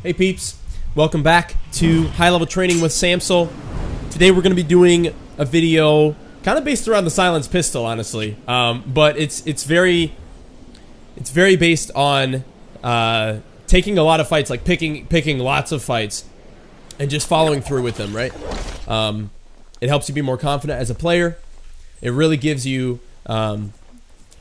Hey peeps, welcome back to High Level Training with Samsel. Today we're going to be doing a video kind of based around the silenced pistol, honestly. But it's very based on taking a lot of fights, like picking lots of fights and just following through with them, right? It helps you be more confident as a player. It really gives you kind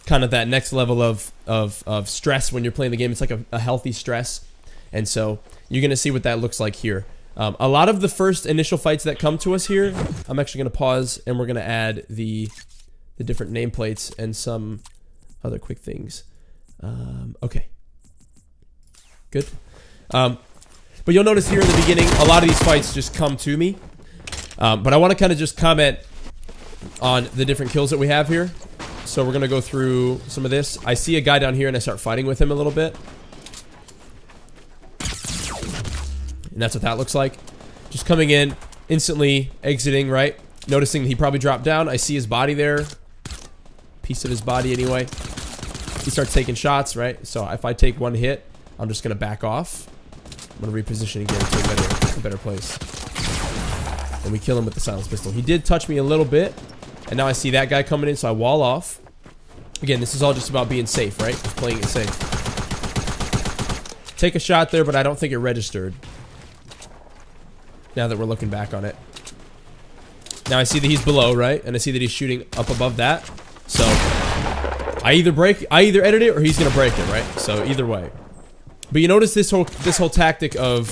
of that next level of stress when you're playing the game. It's like a healthy stress. And so you're going to see what that looks like here. A lot of the first initial fights that come to us here, I'm actually going to pause and we're going to add the different nameplates and some other quick things. Okay. Good. But you'll notice here in the beginning, a lot of these fights just come to me. But I want to kind of just comment on the different kills that we have here. So we're going to go through some of this. I see a guy down here and I start fighting with him a little bit. And that's what that looks like. Just coming in, instantly exiting, right? Noticing he probably dropped down. I see his body there. Piece of his body anyway. He starts taking shots, right? So if I take one hit, I'm just going to back off. I'm going to reposition again to a better place. And we kill him with the silenced pistol. He did touch me a little bit. And now I see that guy coming in, so I wall off. Again, this is all just about being safe, right? Just playing it safe. Take a shot there, but I don't think it registered. Now that we're looking back on it. Now I see that he's below, right? And I see that he's shooting up above that. So I either edit it or he's gonna break it, right? So either way. But you notice this whole tactic of,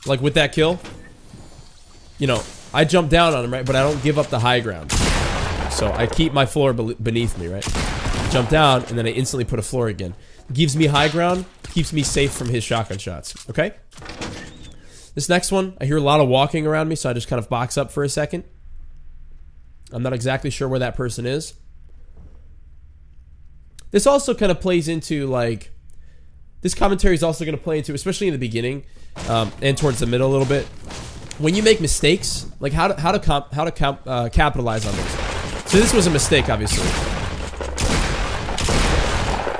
like with that kill, you know, I jump down on him, right? But I don't give up the high ground. So I keep my floor beneath me, right? Jump down and then I instantly put a floor again. Gives me high ground, keeps me safe from his shotgun shots, okay? This next one, I hear a lot of walking around me, so I just kind of box up for a second. I'm not exactly sure where that person is. This also kind of plays into, like, this commentary is also going to play into, especially in the beginning, and towards the middle a little bit. When you make mistakes, like how to capitalize on those. So this was a mistake, obviously.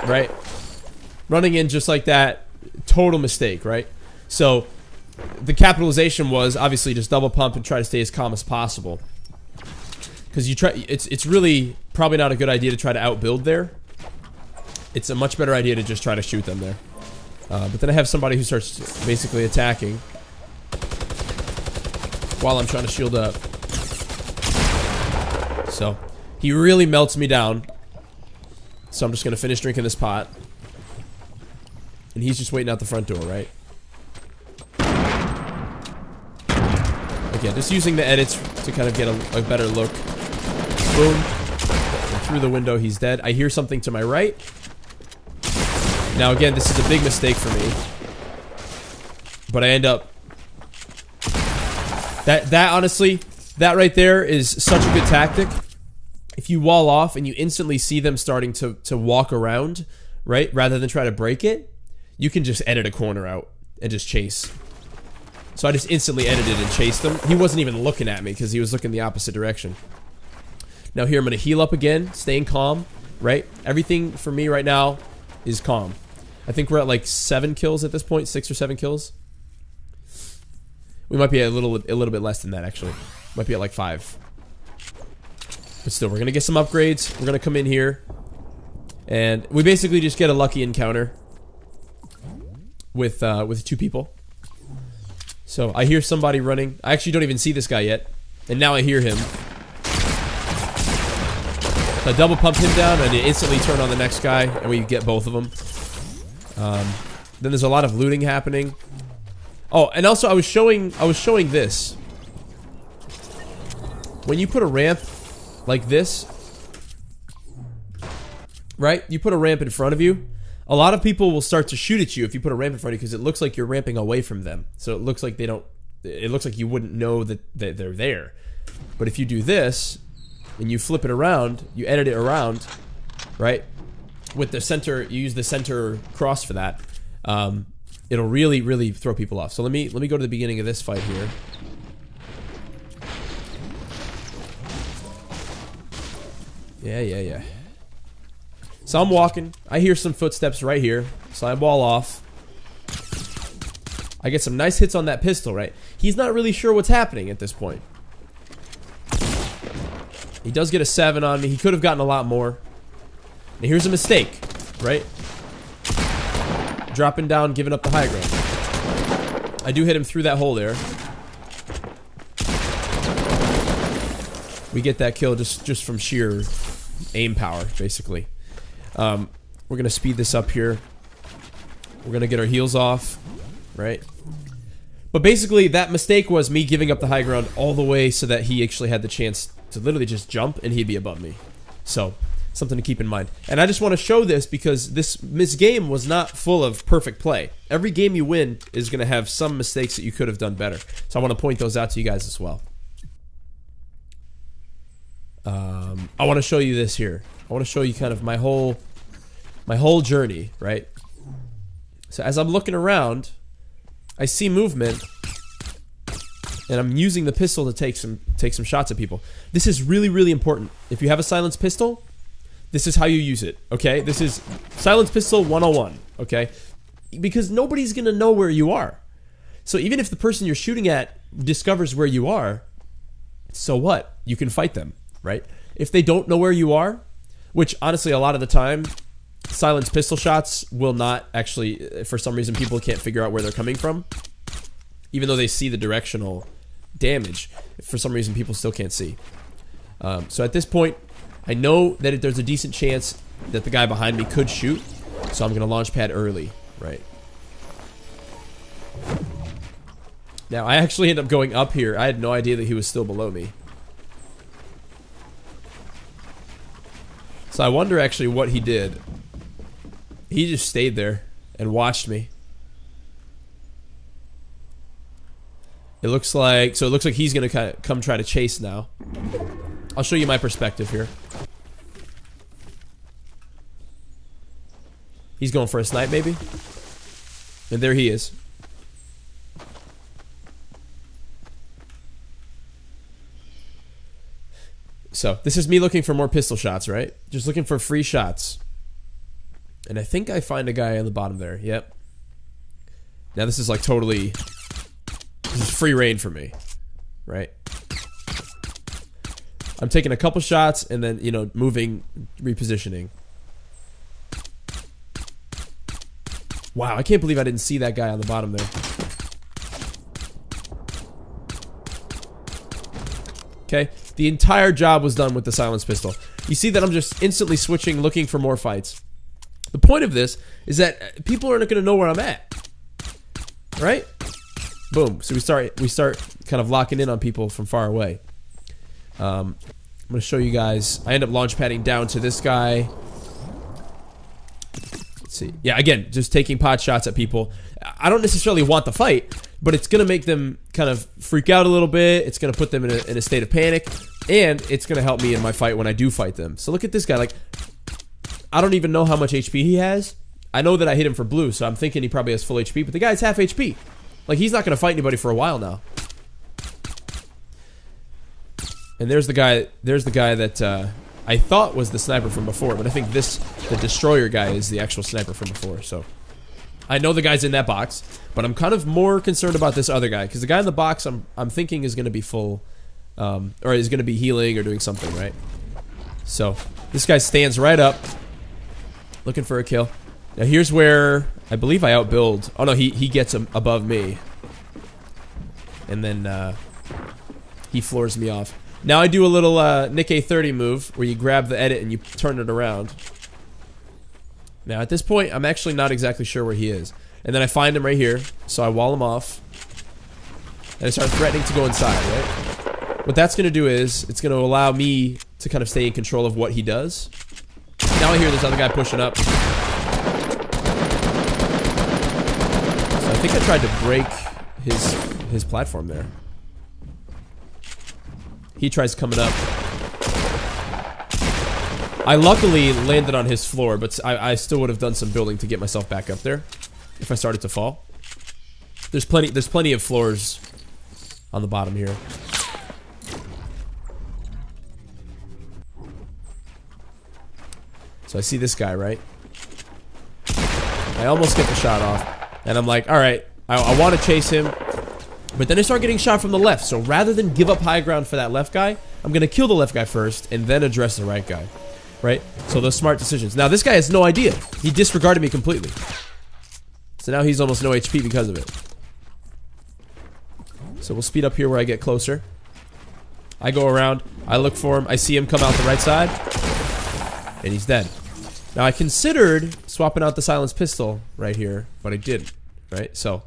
Right? Running in just like that, total mistake, right? So the capitalization was obviously just double pump and try to stay as calm as possible. Because it's really probably not a good idea to try to outbuild there. It's a much better idea to just try to shoot them there. But then I have somebody who starts basically attacking while I'm trying to shield up. So he really melts me down. So I'm just gonna finish drinking this pot. And he's just waiting out the front door, right? Again, just using the edits to kind of get a better look. Boom. And through the window, he's dead. I hear something to my right. Now again, this is a big mistake for me. But I end up... That honestly, that right there is such a good tactic. If you wall off and you instantly see them starting to walk around, right? Rather than try to break it, you can just edit a corner out and just chase. So I just instantly edited and chased him. He wasn't even looking at me because he was looking the opposite direction. Now here I'm going to heal up again, staying calm, right? Everything for me right now is calm. I think we're at like 7 kills at this point, 6 or 7 kills. We might be a little bit less than that, actually. Might be at like 5. But still, we're going to get some upgrades. We're going to come in here. And we basically just get a lucky encounter with 2 people. So I hear somebody running. I actually don't even see this guy yet. And now I hear him. So I double pump him down and I instantly turn on the next guy. And we get both of them. Then there's a lot of looting happening. Oh, and also I was showing this. When you put a ramp like this, right? You put a ramp in front of you. A lot of people will start to shoot at you if you put a ramp in front of you because it looks like you're ramping away from them. So it looks like they don't... It looks like you wouldn't know that they're there. But if you do this, and you flip it around, you edit it around, right? With the center, you use the center cross for that. It'll really, really throw people off. So let me go to the beginning of this fight here. Yeah. So I'm walking. I hear some footsteps right here. So I wall off. I get some nice hits on that pistol, right? He's not really sure what's happening at this point. He does get a 7 on me. He could have gotten a lot more. And here's a mistake, right? Dropping down, giving up the high ground. I do hit him through that hole there. We get that kill just from sheer aim power, basically. We're going to speed this up here. We're going to get our heals off, right? But basically, that mistake was me giving up the high ground all the way so that he actually had the chance to literally just jump and he'd be above me. So, something to keep in mind. And I just want to show this because this game was not full of perfect play. Every game you win is going to have some mistakes that you could have done better. So I want to point those out to you guys as well. I want to show you this here. I want to show you kind of my whole journey, right? So as I'm looking around, I see movement, and I'm using the pistol to take some shots at people. This is really, really important. If you have a silenced pistol, this is how you use it, okay? This is silenced pistol 101, okay? Because nobody's gonna know where you are. So even if the person you're shooting at discovers where you are, so what? You can fight them, right? If they don't know where you are, which honestly a lot of the time, silenced pistol shots will not actually, for some reason people can't figure out where they're coming from. Even though they see the directional damage, for some reason people still can't see. So at this point, I know that there's a decent chance that the guy behind me could shoot, so I'm going to launch pad early, right? Now, I actually end up going up here. I had no idea that he was still below me. So I wonder actually what he did. He just stayed there and watched me. It looks like he's going to come try to chase now. I'll show you my perspective here. He's going for a snipe, maybe? And there he is. So, this is me looking for more pistol shots, right? Just looking for free shots. And I think I find a guy on the bottom there. Yep. Now this is like totally... This is free reign for me. Right? I'm taking a couple shots and then, you know, moving, repositioning. Wow, I can't believe I didn't see that guy on the bottom there. Okay, the entire job was done with the silenced pistol. You see that I'm just instantly switching, looking for more fights. The point of this is that people aren't going to know where I'm at. Right? Boom. So we start kind of locking in on people from far away. I'm going to show you guys. I end up launch padding down to this guy. Let's see. Yeah, again, just taking pot shots at people. I don't necessarily want the fight, but it's going to make them kind of freak out a little bit. It's going to put them in a state of panic, and it's going to help me in my fight when I do fight them. So look at this guy. Like, I don't even know how much HP he has. I know that I hit him for blue, so I'm thinking he probably has full HP, but the guy's half HP. Like, he's not going to fight anybody for a while now. And there's the guy that I thought was the sniper from before, but I think the destroyer guy is the actual sniper from before, so. I know the guy's in that box, but I'm kind of more concerned about this other guy, because the guy in the box I'm thinking is going to be full, or is going to be healing or doing something, right? So, this guy stands right up, looking for a kill. Now here's where I believe I outbuild. Oh no, he gets him above me. And then he floors me off. Now I do a little Nick A30 move where you grab the edit and you turn it around. Now at this point, I'm actually not exactly sure where he is. And then I find him right here, so I wall him off. And I start threatening to go inside, right? What that's going to do is, it's going to allow me to kind of stay in control of what he does. Now I hear this other guy pushing up. So I think I tried to break his platform there. He tries coming up. I luckily landed on his floor, but I still would have done some building to get myself back up there if I started to fall. There's plenty of floors on the bottom here. So I see this guy, right? I almost get the shot off, and I'm like, all right, I want to chase him. But then I start getting shot from the left. So rather than give up high ground for that left guy, I'm going to kill the left guy first and then address the right guy. Right? So those smart decisions. Now this guy has no idea. He disregarded me completely. So now he's almost no HP because of it. So we'll speed up here where I get closer. I go around. I look for him. I see him come out the right side. And he's dead. Now I considered swapping out the silenced pistol right here, but I didn't. Right? So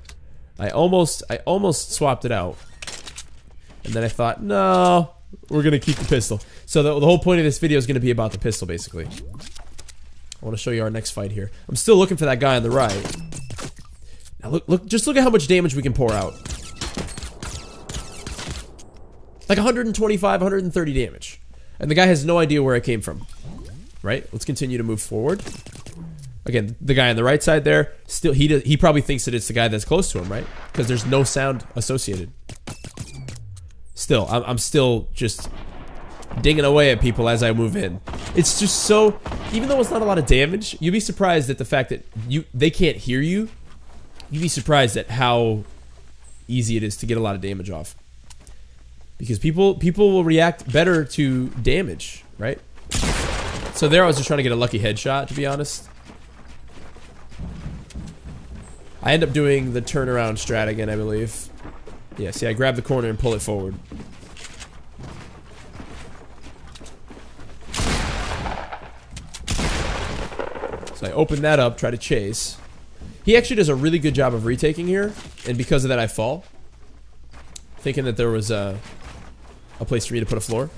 I almost swapped it out. And then I thought, no, we're going to keep the pistol. So the whole point of this video is going to be about the pistol, basically. I want to show you our next fight here. I'm still looking for that guy on the right. Now just look at how much damage we can pour out. Like 125, 130 damage. And the guy has no idea where it came from. Right? Let's continue to move forward. Again, the guy on the right side there, still he probably thinks that it's the guy that's close to him, right? Because there's no sound associated. Still, I'm still just dinging away at people as I move in. It's just so, even though it's not a lot of damage, you'd be surprised at the fact that they can't hear you. You'd be surprised at how easy it is to get a lot of damage off. Because people will react better to damage, right? So there I was just trying to get a lucky headshot, to be honest. I end up doing the turnaround strat again, I believe. Yeah, see, I grab the corner and pull it forward. So I open that up, try to chase. He actually does a really good job of retaking here, and because of that I fall. Thinking that there was a place for me to put a floor.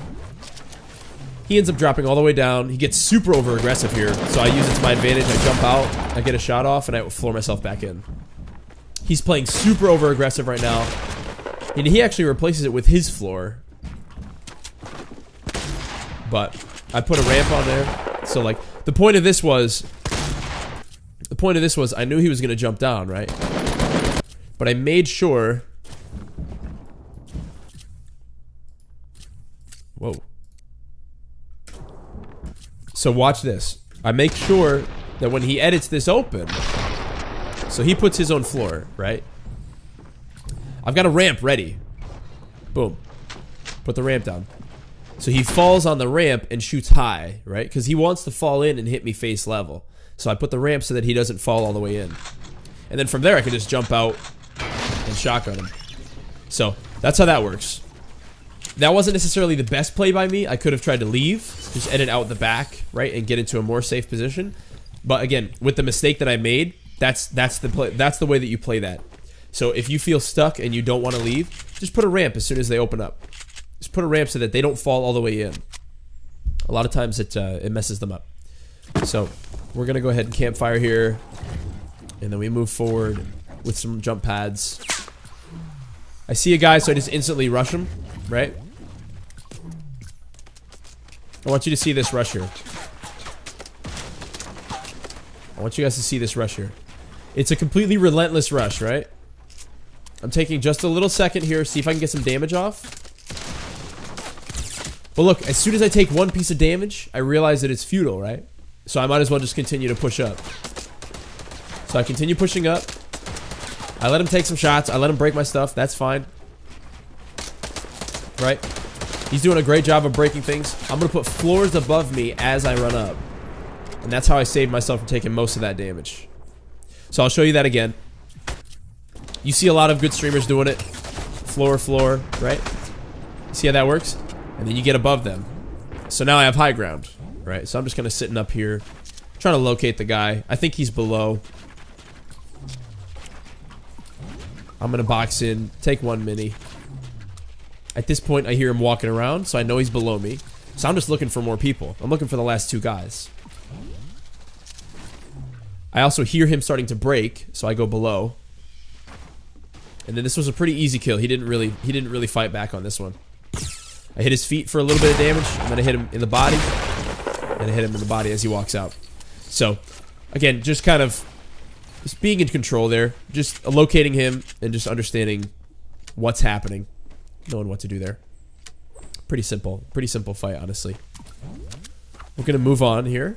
He ends up dropping all the way down. He gets super over aggressive here, so I use it to my advantage. I jump out, I get a shot off, and I floor myself back in. He's playing super over aggressive right now, and he actually replaces it with his floor. But I put a ramp on there, so like the point of this was I knew he was gonna jump down, right? But I made sure. Whoa. So watch this. I make sure that when he edits this open, so he puts his own floor, right? I've got a ramp ready. Boom. Put the ramp down. So he falls on the ramp and shoots high, right? Because he wants to fall in and hit me face level. So I put the ramp so that he doesn't fall all the way in. And then from there I can just jump out and shotgun him. So that's how that works. That wasn't necessarily the best play by me. I could have tried to leave, just edit out the back, right, and get into a more safe position. But again, with the mistake that I made, that's the play. That's the way that you play that. So if you feel stuck and you don't want to leave, just put a ramp as soon as they open up. Just put a ramp so that they don't fall all the way in. A lot of times it messes them up. So we're gonna go ahead and campfire here, and then we move forward with some jump pads. I see a guy, so I just instantly rush him, right? I want you to see this rush here. I want you guys to see this rush here. It's a completely relentless rush, right? I'm taking just a little second here, see if I can get some damage off. But look, as soon as I take one piece of damage, I realize that it's futile, right? So I might as well just continue to push up. So I continue pushing up. I let him take some shots. I let him break my stuff. That's fine. Right? He's doing a great job of breaking things. I'm going to put floors above me as I run up. And that's how I saved myself from taking most of that damage. So I'll show you that again. You see a lot of good streamers doing it. Floor, floor, right? See how that works? And then you get above them. So now I have high ground, right? So I'm just kind of sitting up here, trying to locate the guy. I think he's below. I'm going to box in, take one mini. At this point, I hear him walking around, so I know he's below me. So I'm just looking for more people. I'm looking for the last two guys. I also hear him starting to break, so I go below. And then this was a pretty easy kill. He didn't really fight back on this one. I hit his feet for a little bit of damage, and then I hit him in the body. And I hit him in the body as he walks out. So, again, just kind of just being in control there. Just locating him and just understanding what's happening. Knowing what to do there. Pretty simple fight, honestly. We're gonna move on here.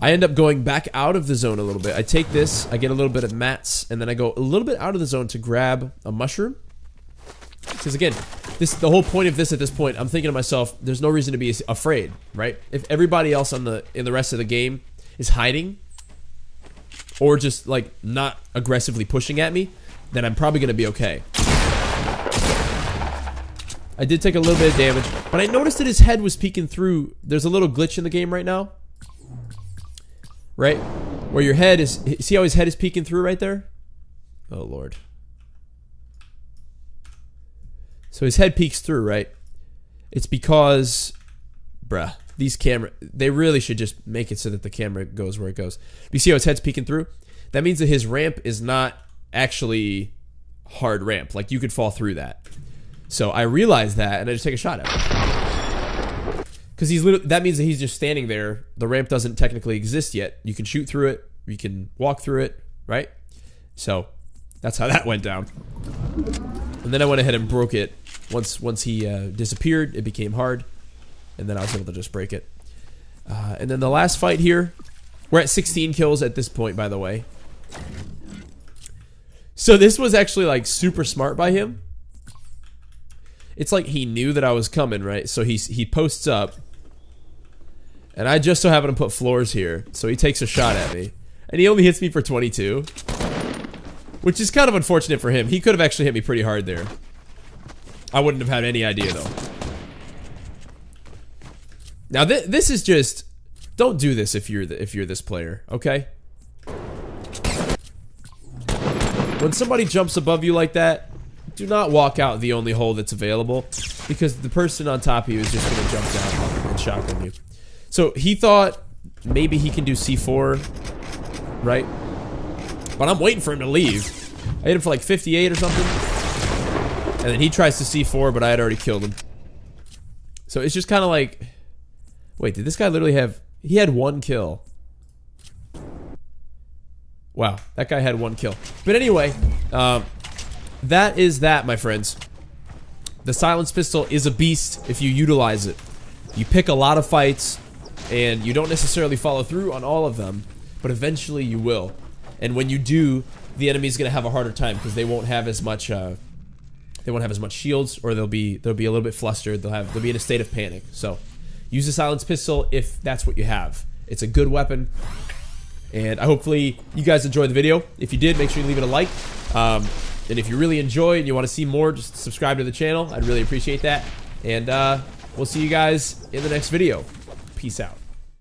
I end up going back out of the zone a little bit. I take this, I get a little bit of mats, and then I go a little bit out of the zone to grab a mushroom. Because again, the whole point of this at this point, I'm thinking to myself, there's no reason to be afraid, right? If everybody else in the rest of the game is hiding, or just like not aggressively pushing at me, then I'm probably gonna be okay. I did take a little bit of damage, but I noticed that his head was peeking through. There's a little glitch in the game right now. Right? Where your head is... See how his head is peeking through right there? Oh, Lord. So his head peeks through, right? It's because... Bruh. These camera... They really should just make it so that the camera goes where it goes. You see how his head's peeking through? That means that his ramp is not actually hard ramp. Like, you could fall through that. So I realized that, and I just take a shot at him. Because he's literally, that means that he's just standing there. The ramp doesn't technically exist yet. You can shoot through it. You can walk through it, right? So that's how that went down. And then I went ahead and broke it. Once he disappeared, it became hard. And then I was able to just break it. And then the last fight here, we're at 16 kills at this point, by the way. So this was actually like super smart by him. It's like he knew that I was coming, right? So he posts up. And I just so happen to put floors here. So he takes a shot at me. And he only hits me for 22. Which is kind of unfortunate for him. He could have actually hit me pretty hard there. I wouldn't have had any idea, though. Now, this is just... Don't do this if you're this player, okay? When somebody jumps above you like that, do not walk out the only hole that's available, because the person on top of you is just going to jump down and shotgun you. So he thought maybe he can do C4, right? But I'm waiting for him to leave. I hit him for like 58 or something. And then he tries to C4, but I had already killed him. So it's just kind of like... Wait, did this guy literally have... He had 1 kill. Wow, that guy had 1 kill. But anyway, that is that, my friends. The silenced pistol is a beast if you utilize it. You pick a lot of fights, and you don't necessarily follow through on all of them, but eventually you will. And when you do, the enemy's gonna have a harder time because they won't have as much shields, or they'll be a little bit flustered. They'll be in a state of panic. So use the silenced pistol if that's what you have. It's a good weapon. And hopefully you guys enjoyed the video. If you did, make sure you leave it a like. And if you really enjoyed and you want to see more, just subscribe to the channel. I'd really appreciate that. And we'll see you guys in the next video. Peace out.